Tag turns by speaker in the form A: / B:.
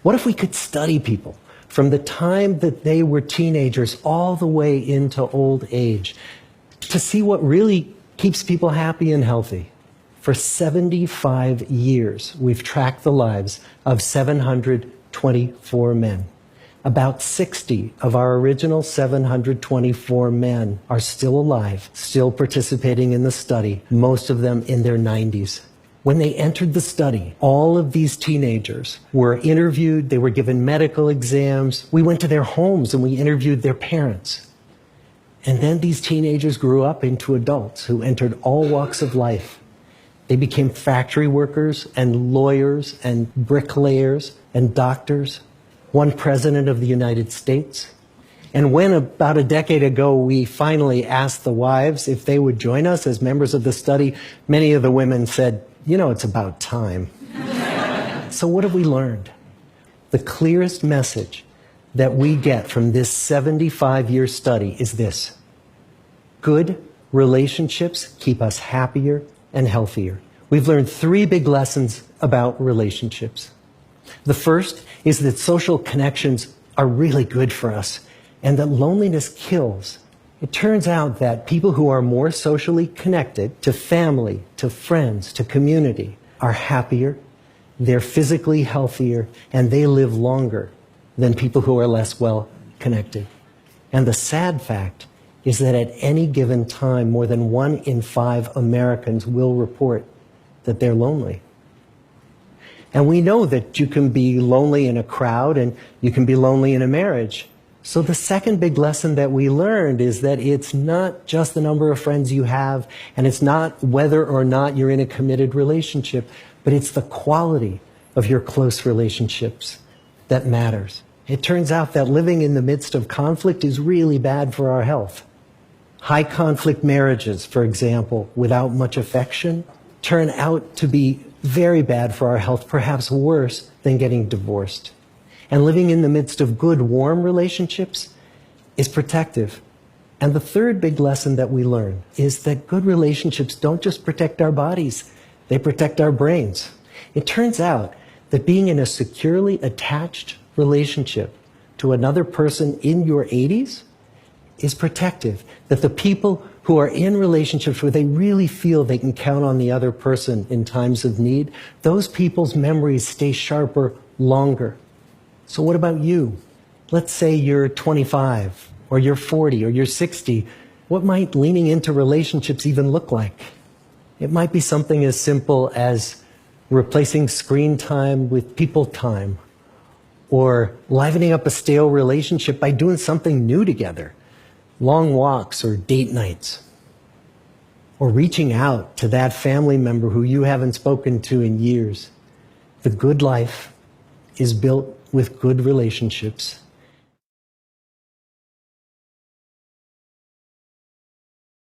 A: What if we could study people from the time that they were teenagers all the way into old age to see what really keeps people happy and healthy? For 75 years, we've tracked the lives of 724 men. About 60 of our original 724 men are still alive, still participating in the study, most of them in their 90s. When they entered the study, all of these teenagers were interviewed, they were given medical exams. We went to their homes and we interviewed their parents. And then these teenagers grew up into adults who entered all walks of life. They became factory workers and lawyers and bricklayers and doctors, one president of the United States. And when about a decade ago we finally asked the wives if they would join us as members of the study, many of the women said, "You know, it's about time." So what have we learned? The clearest message that we get from this 75-year study is this: good relationships keep us happier and healthier. We've learned 3 big lessons about relationships. The first is that social connections are really good for us and that loneliness kills. It turns out that people who are more socially connected to family, to friends, to community are happier, they're physically healthier, and they live longer than people who are less well connected. And the sad fact is that at any given time, more than 1 in 5 Americans will report that they're lonely. And we know that you can be lonely in a crowd and you can be lonely in a marriage. So the second big lesson that we learned is that it's not just the number of friends you have, and it's not whether or not you're in a committed relationship, but it's the quality of your close relationships that matters. It turns out that living in the midst of conflict is really bad for our health. High conflict marriages, for example, without much affection, turn out to be very bad for our health, perhaps worse than getting divorced. And living in the midst of good, warm relationships is protective. And the third big lesson that we learn is that good relationships don't just protect our bodies, they protect our brains. It turns out that being in a securely attached relationship to another person in your 80s is protective. That the people who are in relationships where they really feel they can count on the other person in times of need, those people's memories stay sharper longer. So what about you? Let's say you're 25, or you're 40, or you're 60. What might leaning into relationships even look like? It might be something as simple as replacing screen time with people time, or livening up a stale relationship by doing something new together. Long walks or date nights, or reaching out to that family member who you haven't spoken to in years. The good life is built with good relationships.